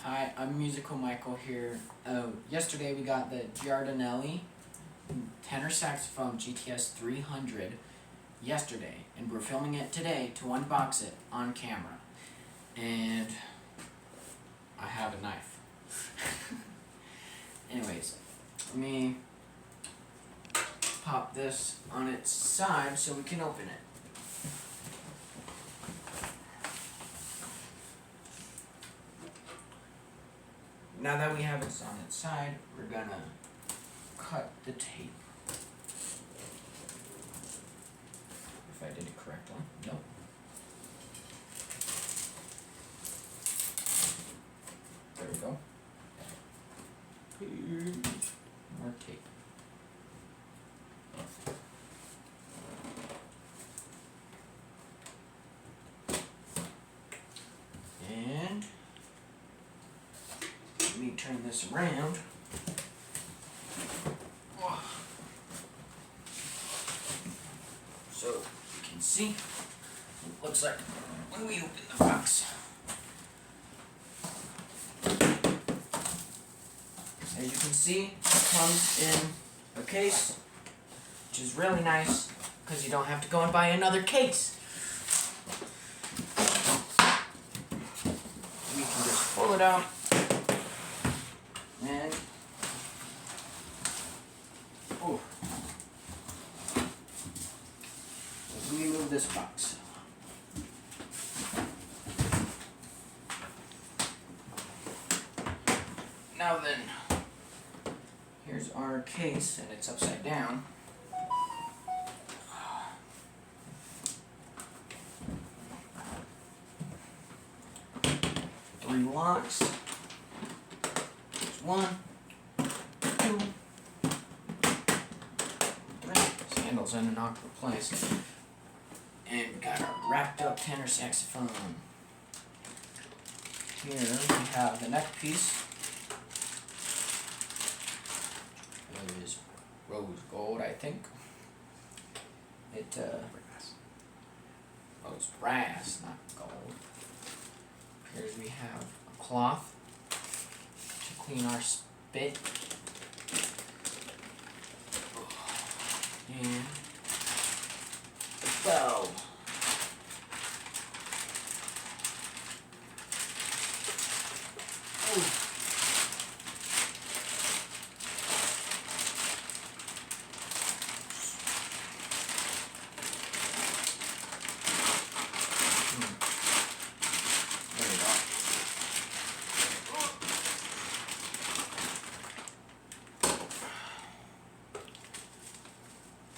Hi, I'm Musical Michael here. Yesterday we got the Giardinelli tenor saxophone GTS 300 yesterday, and we're filming it today to unbox it on camera. And I have a knife. Anyways, let me pop this on its side so we can open it. Now that we have it on its side, we're gonna cut the tape. If I did it correctly. Nope. There we go. Here's more tape. And let me turn this around. So you can see what it looks like when we open the box. As you can see, it comes in a case, which is really nice because you don't have to go and buy another case. We can just pull it out and let me move this box. Now then, here's our case, and it's upside down. Three locks. There's 1, 2, 3. This handle's in an awkward place. And we got our wrapped up tenor saxophone. Here we have the neck piece. It is rose gold, I think. Rose brass, not gold. Here we have a cloth to clean our spit. And a bow.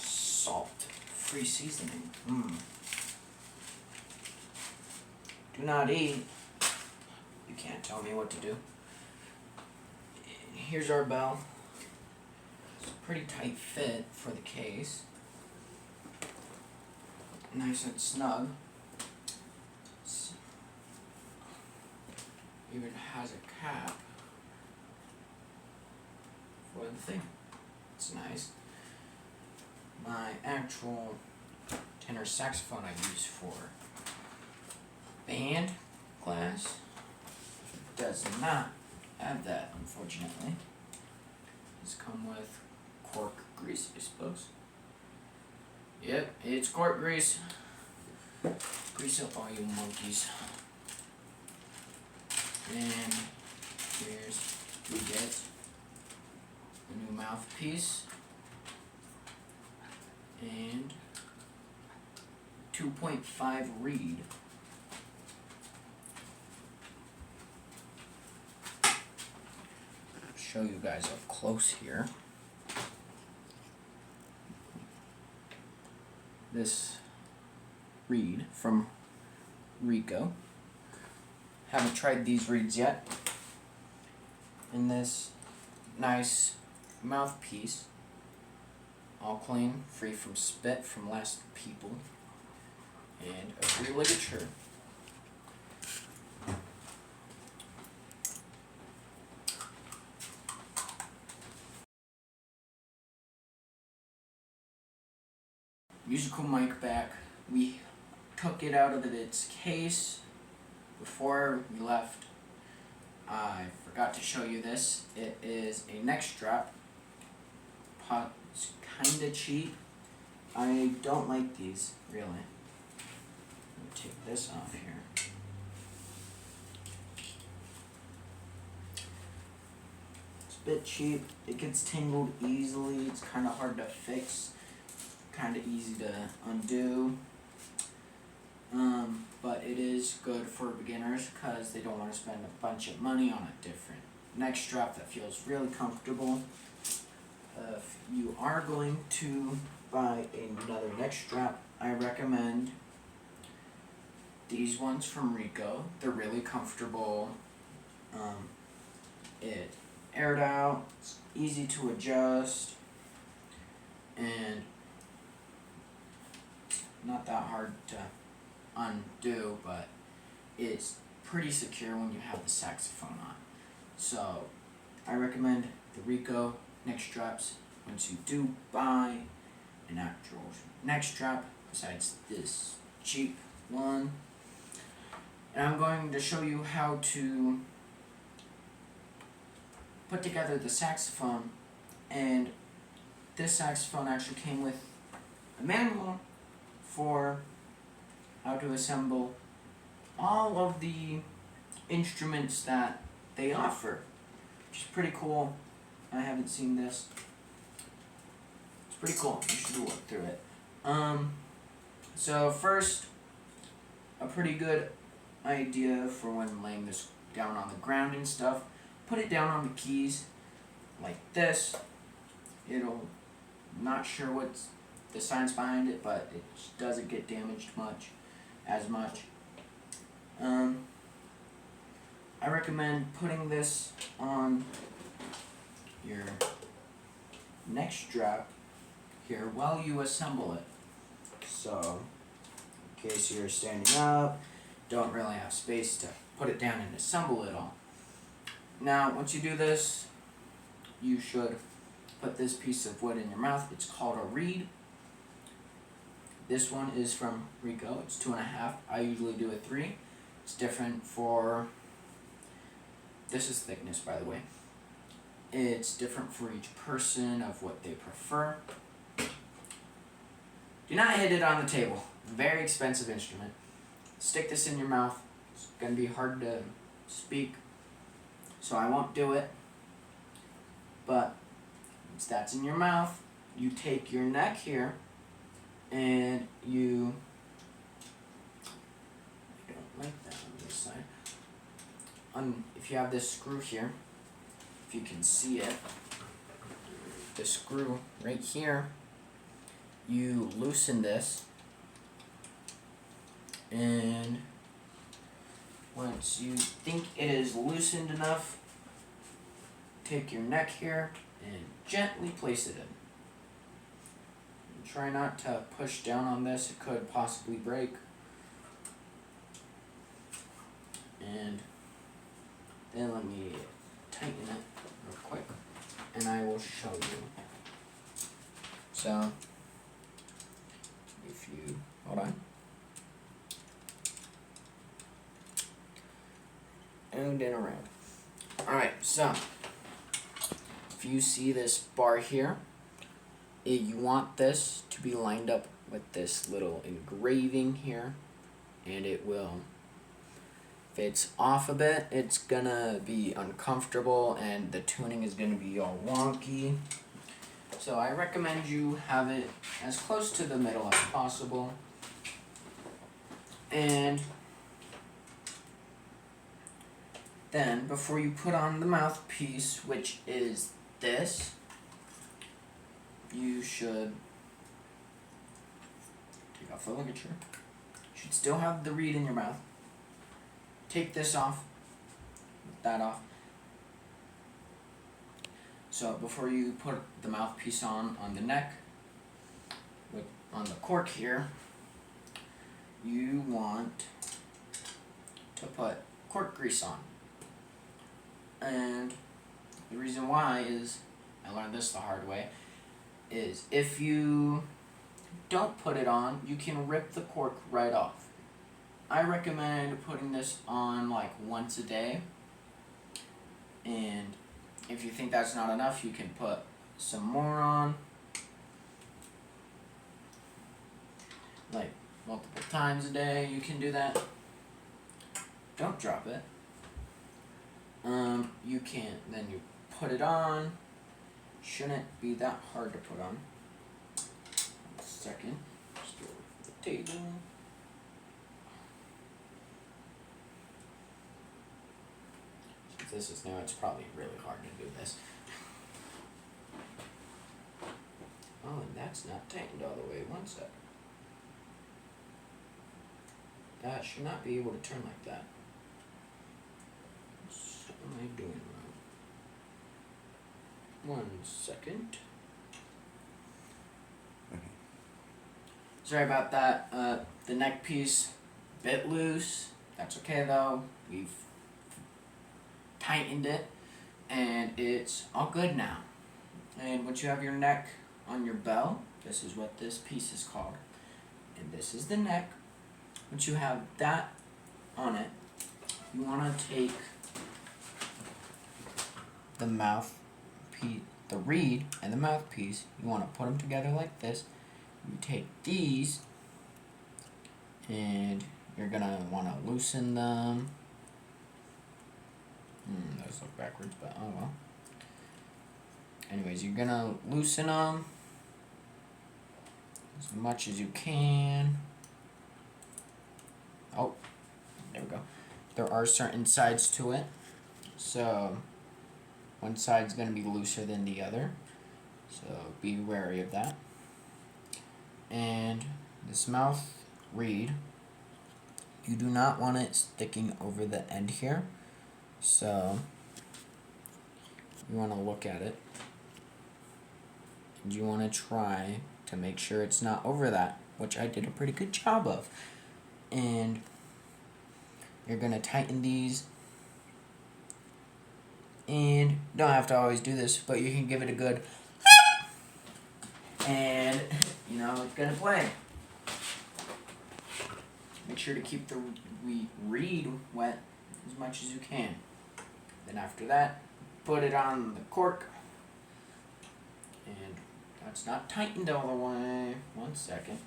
Salt-free seasoning. Do not eat. You can't tell me what to do. Here's our bell. It's a pretty tight fit for the case. Nice and snug. Even has a cap for the thing. It's nice. My actual tenor saxophone I use for band class does not have that, unfortunately. It's come with cork grease, I suppose. Yep, it's cork grease. Grease up all you monkeys. And we get the new mouthpiece and 2.5 reed. Show you guys up close here. This reed from Rico. Haven't tried these reeds yet. And this nice mouthpiece, all clean, free from spit from last people, and a free ligature. Musical mic back. We took it out of its case before we left. I forgot to show you this. It is a neck strap. It's kinda cheap. I don't like these, really. Let me take this off here. It's a bit cheap. It gets tangled easily. It's kind of hard to fix. Kind of easy to undo. But it is good for beginners because they don't want to spend a bunch of money on a different neck strap that feels really comfortable. If you are going to buy another neck strap, I recommend these ones from Rico. They're really comfortable. It aired out, it's easy to adjust, and not that hard to undo, but it's pretty secure when you have the saxophone on. So I recommend the Rico neck straps once you do buy an actual neck strap besides this cheap one. And I'm going to show you how to put together the saxophone, and this saxophone actually came with a manual for how to assemble all of the instruments that they offer, which is pretty cool. I haven't seen this. It's pretty cool. You should look through it. So first, a pretty good idea for when laying this down on the ground and stuff. Put it down on the keys like this. Not sure what's the science behind it, but it doesn't get damaged as much. I recommend putting this on your neck strap here while you assemble it. So, in case you're standing up, don't really have space to put it down and assemble it all. Now, once you do this, you should put this piece of wood in your mouth. It's called a reed. This one is from Rico. It's 2.5. I usually do a 3. It's different for... This is thickness, by the way. It's different for each person of what they prefer. Do not hit it on the table. Very expensive instrument. Stick this in your mouth. It's going to be hard to speak, so I won't do it. But once that's in your mouth, you take your neck here and you... I don't like that on this side. If you have this screw here, if you can see it, the screw right here, you loosen this, and once you think it is loosened enough, take your neck here and gently place it in. And try not to push down on this, it could possibly break. And then let me tighten it real quick, and I will show you. So, if you, hold on. And then around. Alright, so, if you see this bar here, you want this to be lined up with this little engraving here, and it will... If it's off a bit, it's gonna be uncomfortable and the tuning is gonna be all wonky. So I recommend you have it as close to the middle as possible. And then before you put on the mouthpiece, which is this, you should take off the ligature. You should still have the reed in your mouth. Take this off, that off. So before you put the mouthpiece on the neck, on the cork here, you want to put cork grease on. And the reason why is, I learned this the hard way, is if you don't put it on, you can rip the cork right off. I recommend putting this on like once a day, And if you think that's not enough, you can put some more on, like multiple times a day. You can do that. Don't drop it. You can't. Then you put it on. Shouldn't be that hard to put on. 1 second. Just go over the table. Since this is new, it's probably really hard to do this. Oh, and that's not tightened all the way. 1 sec. That should not be able to turn like that. What am I doing wrong? 1 second. Sorry about that. The neck piece, bit loose. That's okay though. We've tightened it, and it's all good now. And once you have your neck on your bell, this is what this piece is called. And this is the neck. Once you have that on it, you want to take the mouthpiece, the reed and the mouthpiece, you want to put them together like this. You take these, and you're going to want to loosen them. Those look backwards, but oh well. Anyways, you're going to loosen them as much as you can. Oh, there we go. There are certain sides to it, so one side's going to be looser than the other, so be wary of that. And this mouth reed, you do not want it sticking over the end here, so you want to look at it, and you want to try to make sure it's not over that, which I did a pretty good job of. And you're going to tighten these, and don't have to always do this, but you can give it a good and you know it's going to play. Make sure to keep the reed wet as much as you can. Then after that, put it on the cork, and that's not tightened all the way. 1 second.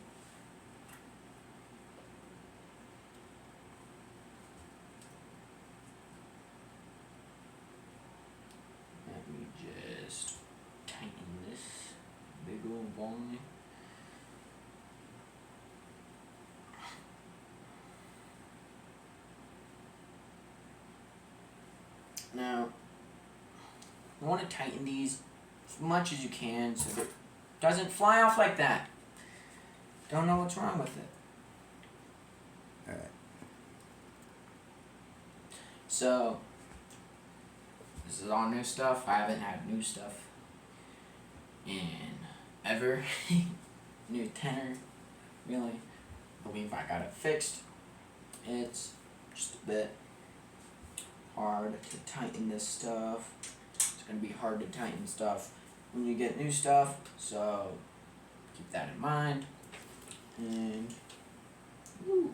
Let me just tighten this big old boy. Now, you want to tighten these as much as you can so that it doesn't fly off like that. Don't know what's wrong with it. Alright. So, this is all new stuff. I haven't had new stuff in ever. New tenor, really. I believe I got it fixed. It's just a bit hard to tighten this stuff. It's going to be hard to tighten stuff when you get new stuff, so keep that in mind. And woo,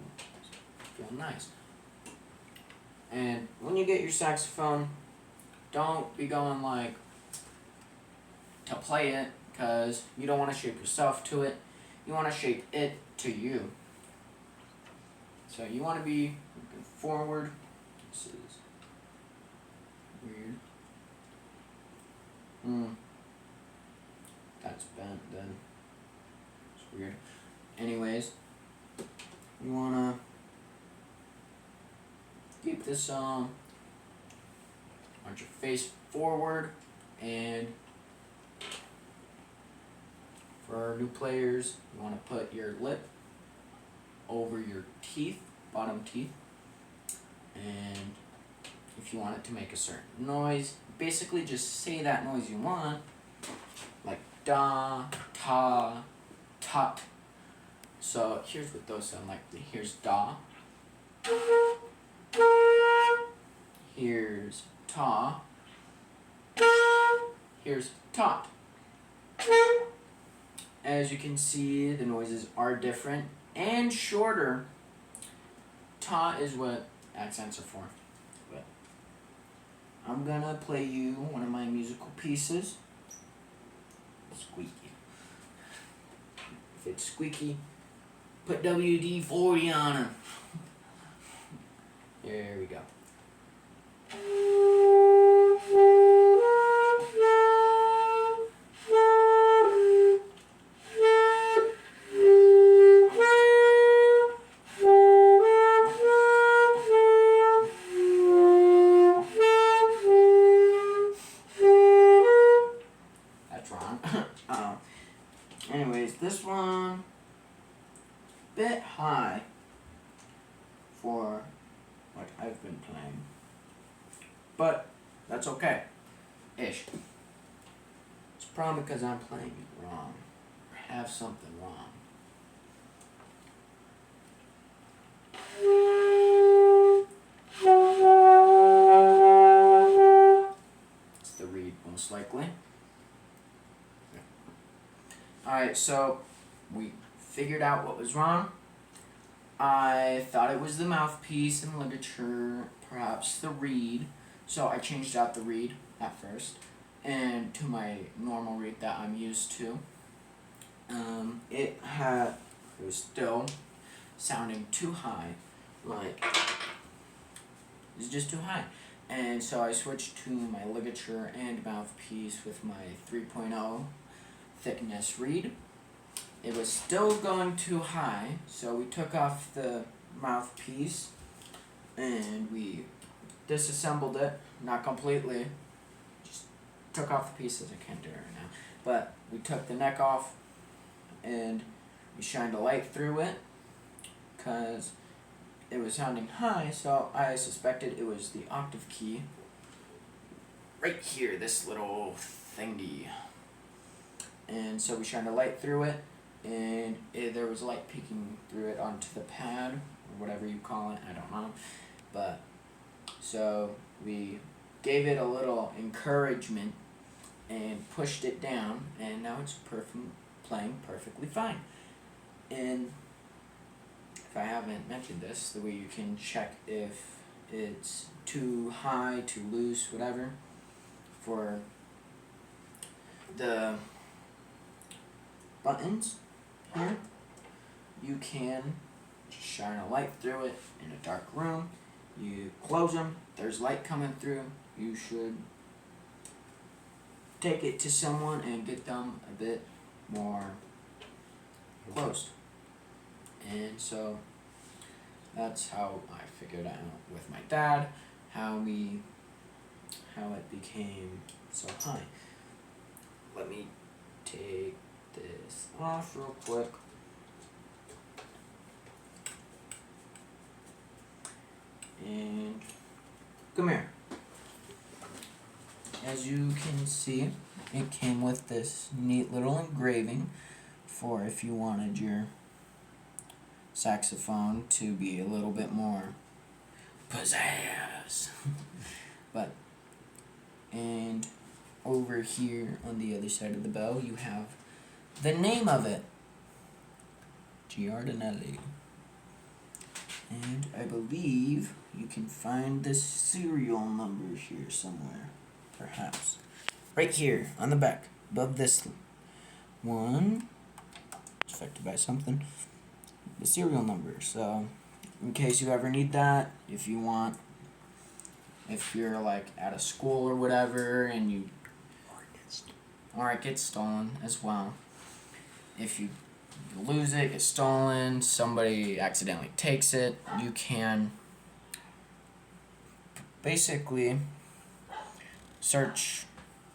feel nice. And when you get your saxophone, don't be going like to play it, because you don't want to shape yourself to it. You want to shape it to you. So you want to be looking forward. This is weird. That's bent then. It's weird. Anyways, you wanna keep this want your face forward, and for our new players, you wanna put your lip over your teeth, bottom teeth, and if you want it to make a certain noise, basically just say that noise you want, like da, ta, tot. So here's what those sound like. Here's da. Here's ta. Here's tot. As you can see, the noises are different and shorter. Ta is what accents are for. But I'm gonna play you one of my musical pieces. Squeaky. If it's squeaky, put WD-40 on her. There we go. That's wrong. Anyways, this one bit high for what I've been playing, but that's okay. Ish. It's probably because I'm playing it wrong, or have something wrong. It's the reed, most likely. Alright, so we figured out what was wrong. I thought it was the mouthpiece and ligature, perhaps the reed. So I changed out the reed at first and to my normal reed that I'm used to. It was still sounding too high, like it was just too high. And so I switched to my ligature and mouthpiece with my 3.0 thickness reed. It was still going too high, so we took off the mouthpiece and we disassembled it, not completely, just took off the pieces. I can't do it right now, but we took the neck off and we shined a light through it because it was sounding high, so I suspected it was the octave key right here, this little thingy. And so we shined a light through it, and there was light peeking through it onto the pad, or whatever you call it, I don't know. But, so we gave it a little encouragement and pushed it down, and now it's playing perfectly fine. And if I haven't mentioned this, the way you can check if it's too high, too loose, whatever, for the buttons here, you can just shine a light through it in a dark room. You close them, there's light coming through. You should take it to someone and get them a bit more closed. And so that's how I figured out with my dad how it became so high. Let me take this off real quick. And come here. As you can see, it came with this neat little engraving for if you wanted your saxophone to be a little bit more pizzazz. And over here on the other side of the bell, you have the name of it, Giardinelli. And I believe you can find the serial number here somewhere, perhaps. Right here on the back, above this one. It's affected by something. The serial number. So, in case you ever need that, if you're like at a school or whatever, and or it gets stolen as well. If you lose it, get stolen, somebody accidentally takes it, you can basically search,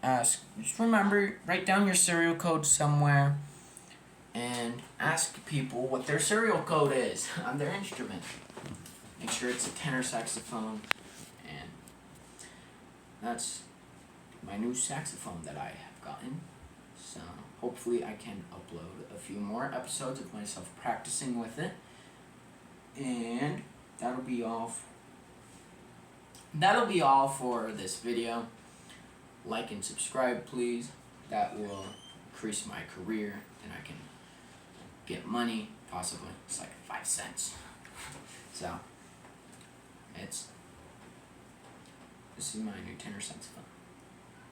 ask, just remember, write down your serial code somewhere and ask people what their serial code is on their instrument. Make sure it's a tenor saxophone, and that's my new saxophone that I have gotten. So hopefully I can upload a few more episodes of myself practicing with it. And that'll be all for this video. Like and subscribe, please. That will increase my career, and I can get money, possibly. It's like 5 cents. So it's This is my new tenor saxophone.